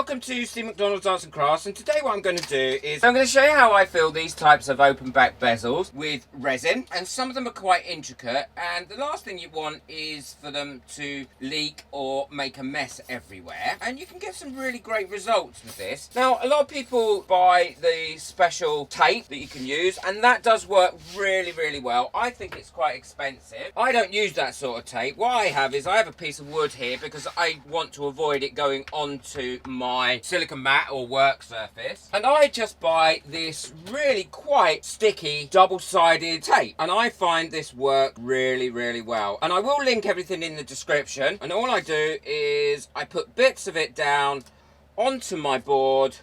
Welcome to Steve McDonald's Arts and Crafts, and today what I'm going to do is I'm going to show you how I fill these types of open back bezels with resin, and some of them are quite intricate, and the last thing you want is for them to leak or make a mess everywhere, and you can get some really great results with this. Now, a lot of people buy the special tape that you can use, and that does work really well. I think it's quite expensive. I don't use that sort of tape. What I have is I have a piece of wood here because I want to avoid it going onto my silicone mat or work surface, and I just buy this really quite sticky double-sided tape, and I find this work really well, and I will link everything in the description. And all I do is I put bits of it down onto my board,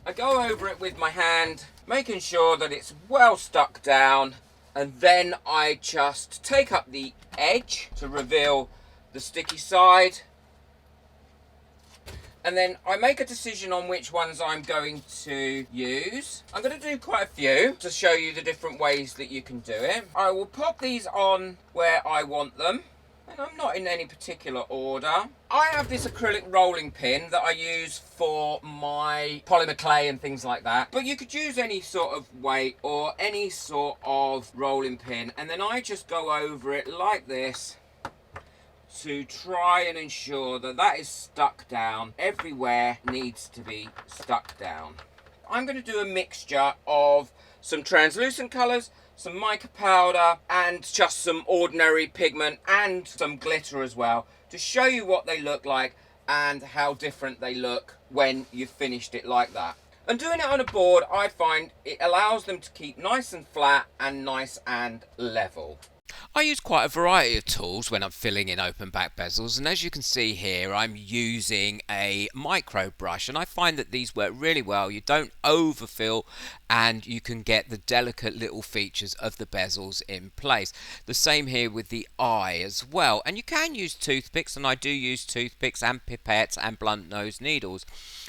I go over it with my hand, making sure that it's well stuck down, and then I just take up the edge to reveal the sticky side, and then I make a decision on which ones I'm going to use. I'm going to do quite a few to show you the different ways that you can do it. I will pop these on where I want them, and I'm not in any particular order. I have this acrylic rolling pin that I use for my polymer clay and things like that, but you could use any sort of weight or any sort of rolling pin, and then I just go over it like this to try and ensure that that is stuck down. Everywhere needs to be stuck down. I'm going to do a mixture of some translucent colours, some mica powder, and just some ordinary pigment and some glitter as well, to show you what they look like and how different they look when you've finished it like that. And doing it on a board, I find it allows them to keep nice and flat and nice and level. I use quite a variety of tools when I'm filling in open back bezels, and as you can see here, I'm using a micro brush, and I find that these work really well. You don't overfill, and you can get the delicate little features of the bezels in place. The same here with the eye as well, and you can use toothpicks, and I do use toothpicks and pipettes and blunt nose needles.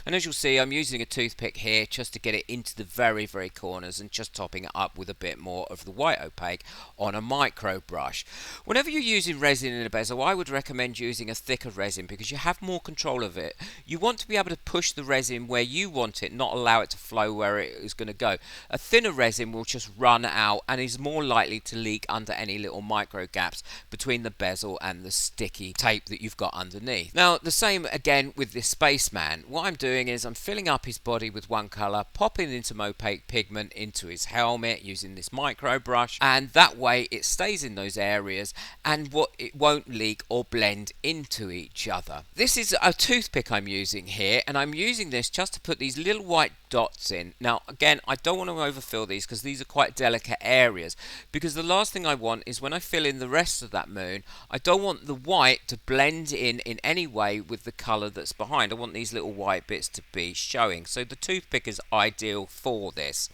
And as you'll see, I'm using a toothpick here just to get it into the very corners, and just topping it up with a bit more of the white opaque on a micro brush. Whenever you're using resin in a bezel, I would recommend using a thicker resin because you have more control of it. You want to be able to push the resin where you want it, not allow it to flow where it is going to go. A thinner resin will just run out and is more likely to leak under any little micro gaps between the bezel and the sticky tape that you've got underneath. Now, the same again with this spaceman. What I'm doing is I'm filling up his body with one colour, popping in some opaque pigment into his helmet using this micro brush, and that way it stays in those areas and it won't leak or blend into each other. This is a toothpick I'm using here, and I'm using this just to put these little white dots in. Now again, I don't want to overfill these because these are quite delicate areas, because the last thing I want is when I fill in the rest of that moon, I don't want the white to blend in any way with the colour that's behind. I want these little white bits to be showing, so the toothpick is ideal for this.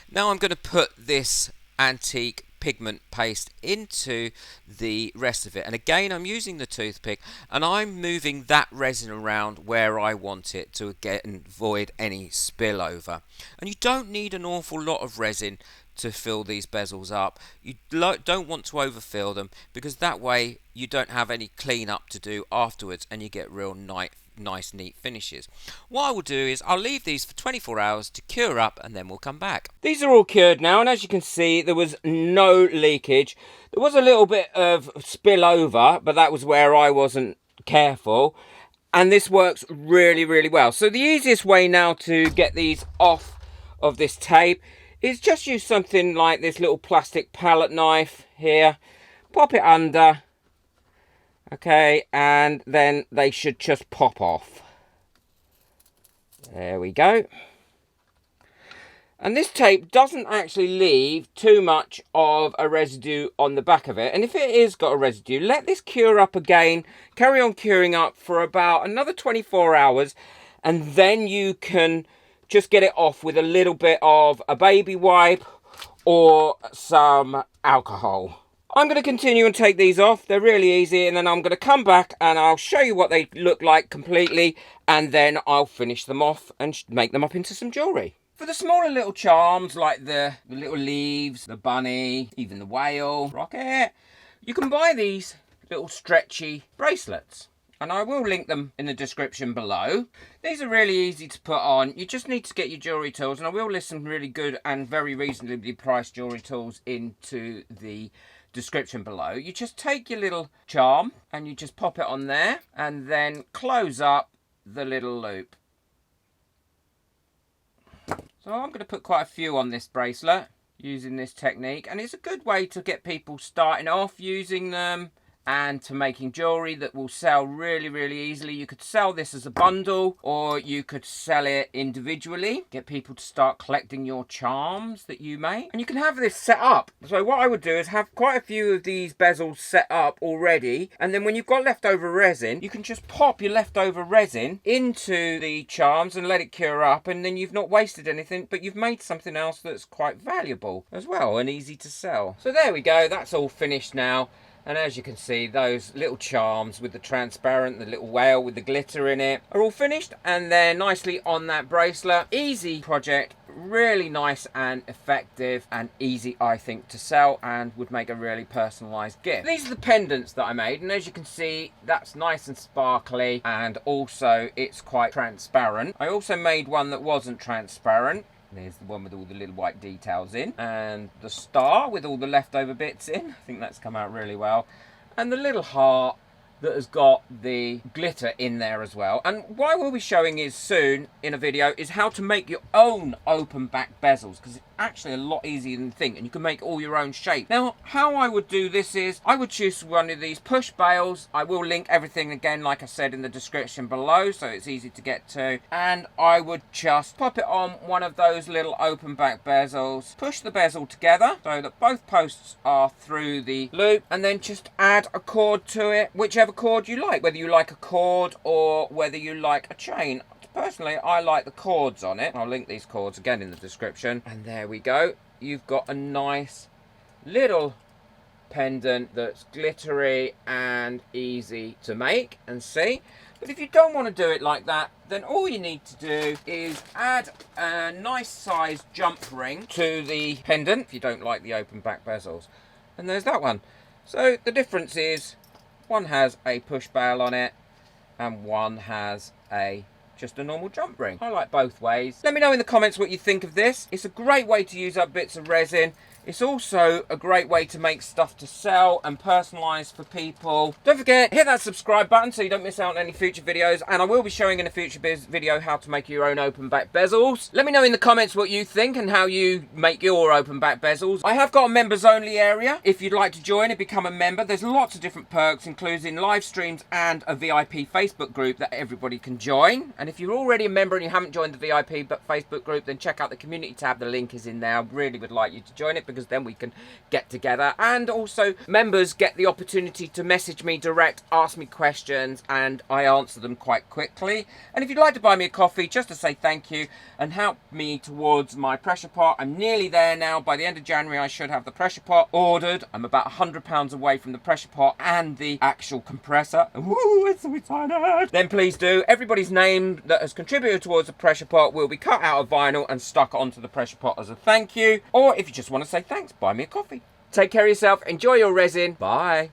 Now I'm going to put this antique pigment paste into the rest of it, and again I'm using the toothpick and I'm moving that resin around where I want it to again avoid any spillover. And you don't need an awful lot of resin to fill these bezels up. You don't want to overfill them, because that way you don't have any clean up to do afterwards and you get real nice neat finishes. What I will do is I'll leave these for 24 hours to cure up, and then we'll come back. These are all cured now, and as you can see, there was no leakage. There was a little bit of spillover, but that was where I wasn't careful, and this works really well. So the easiest way now to get these off of this tape is just use something like this little plastic palette knife here, pop it under, okay, and then they should just pop off. There we go. And this tape doesn't actually leave too much of a residue on the back of it, and if it is got a residue, let this cure up again, carry on curing up for about another 24 hours, and then you can just get it off with a little bit of a baby wipe or some alcohol. I'm going to continue and take these off. They're really easy, and then I'm going to come back and I'll show you what they look like completely, and then I'll finish them off and make them up into some jewellery. For the smaller little charms, like the little leaves, the bunny, even the whale, rocket, you can buy these little stretchy bracelets. and I will link them in the description below. These are really easy to put on. You just need to get your jewellery tools, and I will list some really good and very reasonably priced jewellery tools into the description below. You just take your little charm and you just pop it on there and then close up the little loop. So I'm going to put quite a few on this bracelet using this technique, and it's a good way to get people starting off using them and to making jewellery that will sell really, really easily. You could sell this as a bundle, or you could sell it individually. Get people to start collecting your charms that you make. And you can have this set up. So what I would do is have quite a few of these bezels set up already. And then when you've got leftover resin, you can just pop your leftover resin into the charms and let it cure up. And then you've not wasted anything, but you've made something else that's quite valuable as well and easy to sell. So there we go. That's all finished now. And as you can see, those little charms with the transparent, the little whale with the glitter in it, are all finished, and they're nicely on that bracelet. Easy project, really nice and effective, and easy, I think, to sell, and would make a really personalised gift. These are the pendants that I made, and as you can see, that's nice and sparkly, and also it's quite transparent. I also made one that wasn't transparent. There's the one with all the little white details in, and the star with all the leftover bits in. I think that's come out really well. And the little heart that has got the glitter in there as well. And what I will be showing is soon in a video is how to make your own open back bezels, because it's actually a lot easier than you think, and you can make all your own shape. Now, how I would do this is I would choose one of these push bails. I will link everything again, like I said, in the description below, so it's easy to get to. And I would just pop it on one of those little open back bezels, push the bezel together so that both posts are through the loop, and then just add a cord to it, whichever cord you like, whether you like a cord or whether you like a chain. Personally, I like the cords on it. I'll link these cords again in the description. And there we go. You've got a nice little pendant that's glittery and easy to make and see. But if you don't want to do it like that, then all you need to do is add a nice sized jump ring to the pendant if you don't like the open back bezels. And there's that one. So the difference is one has a push bail on it and one has just a normal jump ring. I like both ways. Let me know in the comments what you think of this. It's a great way to use up bits of resin. It's also a great way to make stuff to sell and personalise for people. Don't forget, hit that subscribe button so you don't miss out on any future videos. And I will be showing in a future video how to make your own open back bezels. Let me know in the comments what you think and how you make your open back bezels. I have got a members only area. If you'd like to join and become a member, there's lots of different perks, including live streams and a VIP Facebook group that everybody can join. And if you're already a member and you haven't joined the VIP Facebook group, then check out the community tab. The link is in there. I really would like you to join it, because then we can get together. And also, members get the opportunity to message me direct, ask me questions, and I answer them quite quickly. And if you'd like to buy me a coffee just to say thank you and help me towards my pressure pot, I'm nearly there now. By the end of January I should have the pressure pot ordered. I'm about £100 away from the pressure pot and the actual compressor. Woo, it's so excited. Then please do. Everybody's name that has contributed towards the pressure pot will be cut out of vinyl and stuck onto the pressure pot as a thank you. Or if you just want to say thanks, buy me a coffee. Take care of yourself, enjoy your resin, bye.